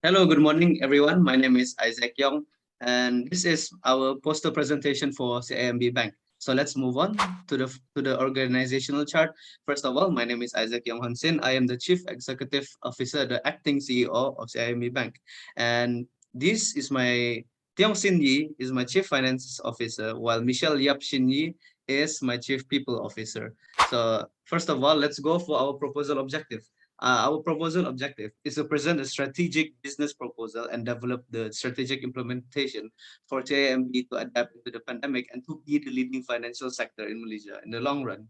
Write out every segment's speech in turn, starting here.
Hello, good morning, everyone. My name is Isaac Yong, and this is our poster presentation for CIMB Bank. So let's move on to the organizational chart. First of all, my name is Isaac Yong Hon Sin. I am the Chief Executive Officer, the acting CEO of CIMB Bank, and this is my Tiong Sin Yee is my Chief Finance Officer, while Michelle Shin Yee is my Chief People Officer. So first of all, let's go for our proposal objective. Our proposal objective is to present a strategic business proposal and develop the strategic implementation for JMB to adapt to the pandemic and to be the leading financial sector in Malaysia in the long run.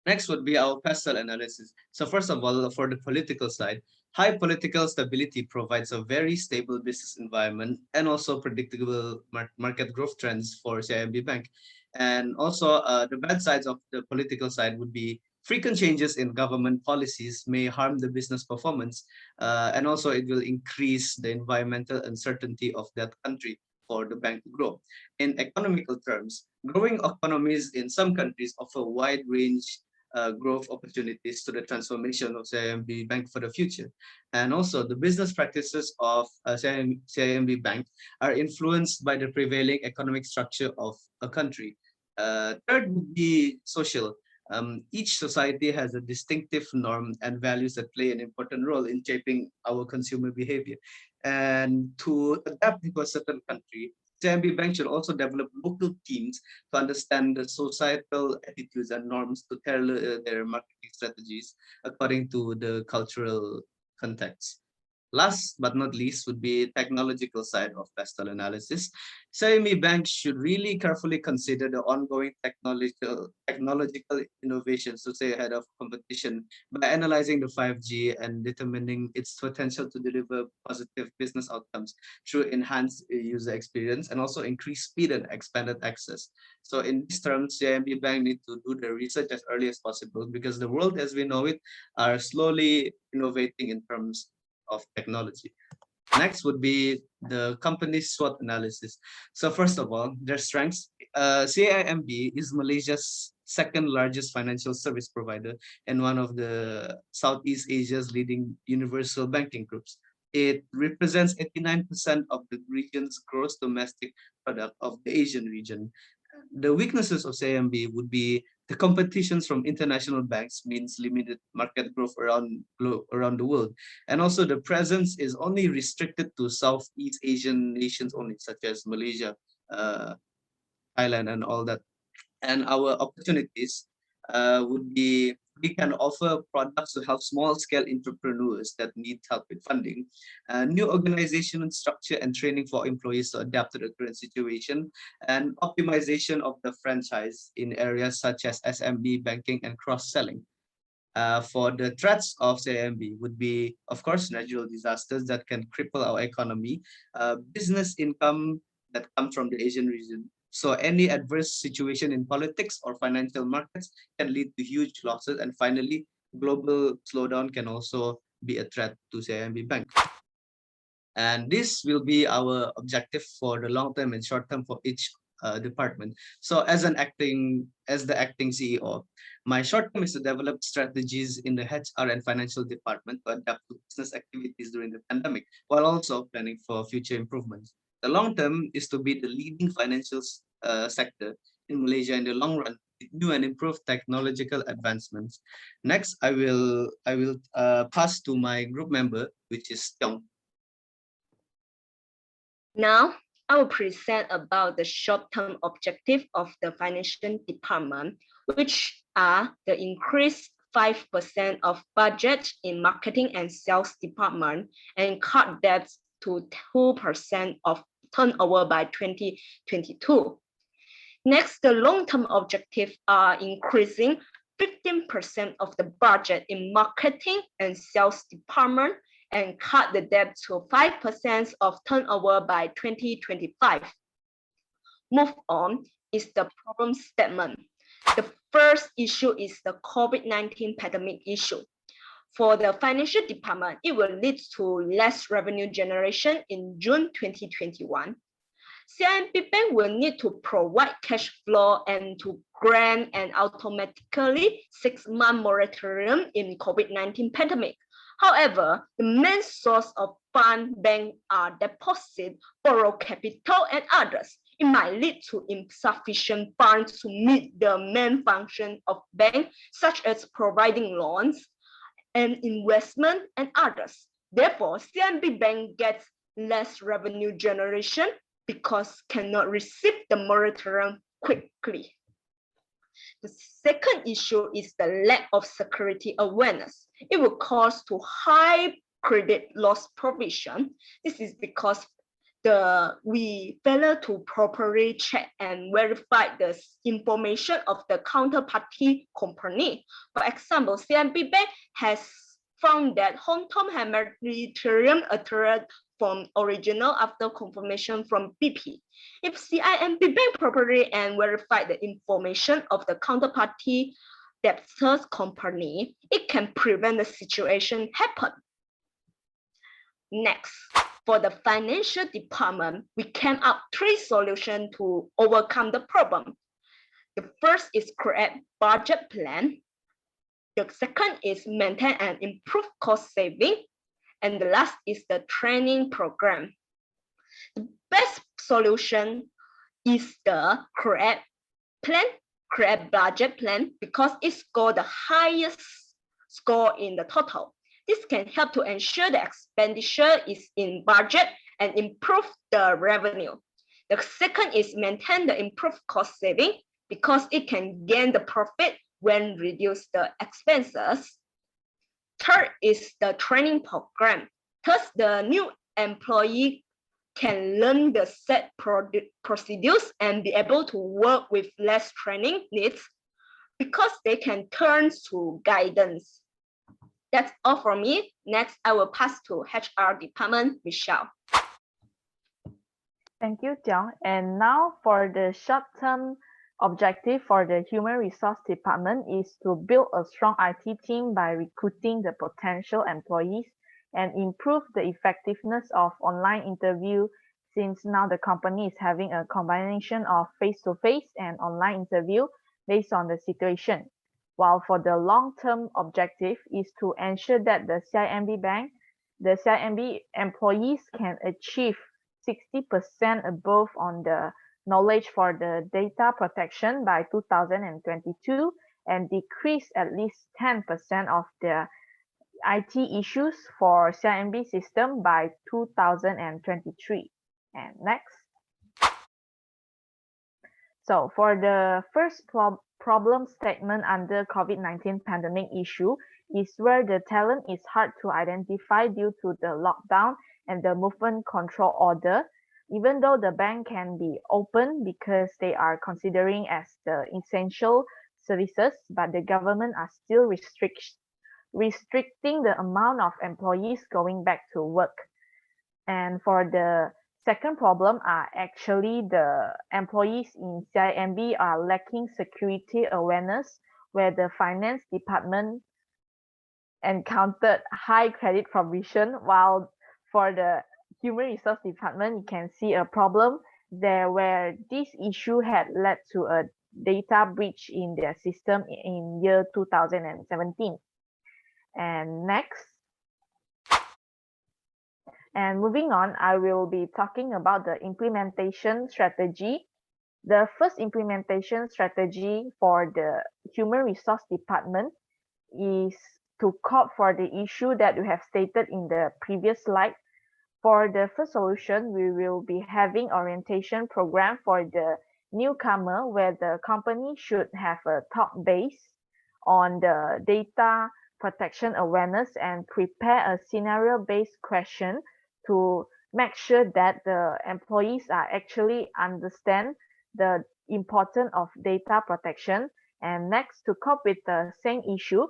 Next would be our pastel analysis. So first of all, for the political side, high political stability provides a very stable business environment and also predictable market growth trends for CIMB Bank. And also the bad sides of the political side would be frequent changes in government policies may harm the business performance, and also it will increase the environmental uncertainty of that country for the bank to grow. In economical terms, growing economies in some countries offer wide range growth opportunities to the transformation of CIMB Bank for the future. And also the business practices of CIMB Bank are influenced by the prevailing economic structure of a country. Third would be social. Each society has a distinctive norm and values that play an important role in shaping our consumer behavior. And to adapt to a certain country, CIMB Bank should also develop local teams to understand the societal attitudes and norms to tailor their marketing strategies according to the cultural context. Last but not least would be technological side of pastel analysis. CIMB Bank should really carefully consider the ongoing technological innovations to stay ahead of competition by analyzing the 5G and determining its potential to deliver positive business outcomes through enhanced user experience and also increased speed and expanded access. So in these terms, CIMB Bank need to do the research as early as possible because the world as we know it are slowly innovating in terms of technology. Next would be the company's SWOT analysis. So first of all, their strengths. CIMB is Malaysia's second largest financial service provider and one of the Southeast Asia's leading universal banking groups. It represents 89% of the region's gross domestic product of the Asian region. The weaknesses of CIMB would be the competitions from international banks means limited market growth around the world. And also the presence is only restricted to Southeast Asian nations only, such as Malaysia, Thailand, and all that. And our opportunities would be we can offer products to help small scale entrepreneurs that need help with funding, new organization structure and training for employees to adapt to the current situation, and optimization of the franchise in areas such as SMB banking and cross-selling. For the threats of CIMB would be, of course, natural disasters that can cripple our economy, business income that comes from the Asian region. So any adverse situation in politics or financial markets can lead to huge losses. And finally, global slowdown can also be a threat to CIMB Bank. And this will be our objective for the long term and short term for each department. So as the acting CEO, my short term is to develop strategies in the HR and financial department to adapt to business activities during the pandemic, while also planning for future improvements. The long term is to be the leading financial sector in Malaysia in the long run with new and improved technological advancements. Next, I will pass to my group member, which is Tiong. Now, I will present about the short-term objective of the financial department, which are the increased 5% of budget in marketing and sales department and cut debts to 2% of turnover by 2022. Next, the long-term objectives are increasing 15% of the budget in marketing and sales department and cut the debt to 5% of turnover by 2025. Move on is the problem statement. The first issue is the COVID-19 pandemic issue. For the financial department, it will lead to less revenue generation in June 2021. CIMB Bank will need to provide cash flow and to grant an automatically 6-month moratorium in COVID-19 pandemic. However, the main source of fund bank are deposit, borrow capital, and others. It might lead to insufficient funds to meet the main function of bank, such as providing loans and investment and others. Therefore, CIMB Bank gets less revenue generation because cannot receive the moratorium quickly. The second issue is the lack of security awareness. It will cause to high credit loss provision. This is because we fail to properly check and verify the information of the counterparty company. For example, CIMB Bank has found that Hong Kong humanitarian altered from original after confirmation from BP. If CIMB Bank properly and verify the information of the counterparty debtors company, it can prevent the situation happen. Next, for the financial department, we came up 3 solutions to overcome the problem. The first is create budget plan. The second is maintain and improve cost saving. And the last is the training program. The best solution is the create budget plan, because it scored the highest score in the total. This can help to ensure the expenditure is in budget and improve the revenue. The second is maintain the improved cost saving, because it can gain the profit when reduce the expenses. Third is the training program. Thus, the new employee can learn the set procedures and be able to work with less training needs, because they can turn to guidance. That's all from me. Next, I will pass to HR department, Michelle. Thank you, Tiong. And now for the short-term objective for the Human Resource Department is to build a strong IT team by recruiting the potential employees and improve the effectiveness of online interview, since now the company is having a combination of face-to-face and online interview based on the situation. While for the long-term objective is to ensure that the CIMB Bank, the CIMB employees can achieve 60% above on the knowledge for the data protection by 2022 and decrease at least 10% of the IT issues for CIMB system by 2023. And next. So for the first problem statement under COVID-19 pandemic issue is where the talent is hard to identify due to the lockdown and the movement control order, even though the bank can be open because they are considering as the essential services, but the government are still restricting the amount of employees going back to work. And for the second problem are actually the employees in CIMB are lacking security awareness, where the finance department encountered high credit provision, while for the human resource department, you can see a problem there where this issue had led to a data breach in their system in year 2017. And next. And moving on, I will be talking about the implementation strategy. The first implementation strategy for the human resource department is to cope for the issue that we have stated in the previous slide. For the first solution, we will be having orientation program for the newcomer, where the company should have a talk base on the data protection awareness and prepare a scenario-based question to make sure that the employees are actually understand the importance of data protection. And next, to cope with the same issue,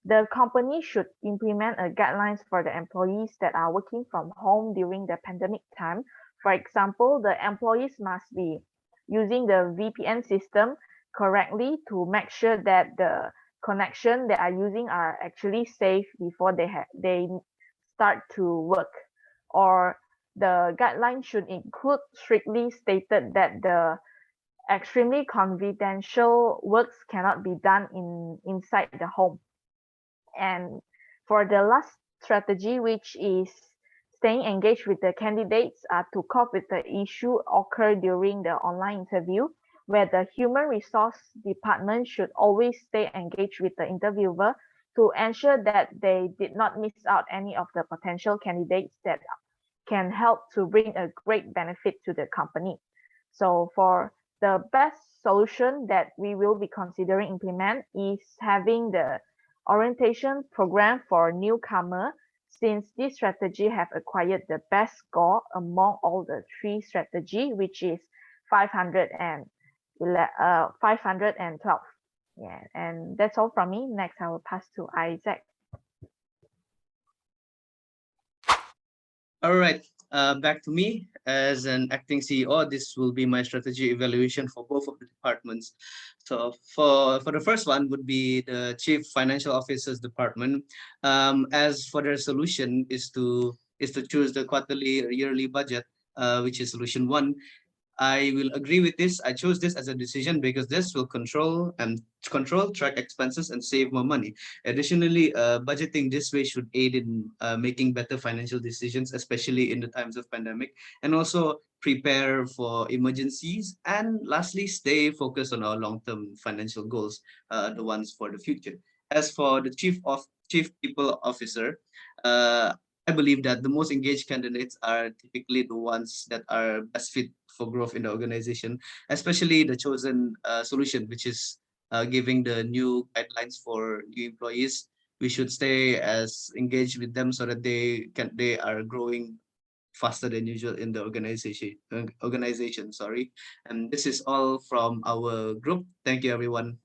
the company should implement a guidelines for the employees that are working from home during the pandemic time. For example, the employees must be using the VPN system correctly to make sure that the connection they are using are actually safe before they start to work. Or the guideline should include strictly stated that the extremely confidential works cannot be done inside the home. And for the last strategy, which is staying engaged with the candidates to cope with the issue occur during the online interview, where the human resource department should always stay engaged with the interviewer to ensure that they did not miss out any of the potential candidates that can help to bring a great benefit to the company. So for the best solution that we will be considering implement is having the orientation program for newcomer, since this strategy have acquired the best score among all the three strategy, which is 512. Yeah, and that's all from me. Next, I will pass to Isaac. All right, back to me as an acting CEO. This will be my strategy evaluation for both of the departments. So for the first one would be the Chief Financial Officer's department. As for their solution is to choose the quarterly or yearly budget, which is solution one. I will agree with this. I chose this as a decision because this will control, track expenses, and save more money. Additionally, budgeting this way should aid in making better financial decisions, especially in the times of pandemic, and also prepare for emergencies. And lastly, stay focused on our long-term financial goals, the ones for the future. As for the chief people officer, I believe that the most engaged candidates are typically the ones that are best fit for growth in the organization, especially the chosen solution, which is giving the new guidelines for new employees. We should stay as engaged with them so that they are growing faster than usual in the organization. Sorry, and this is all from our group. Thank you, everyone.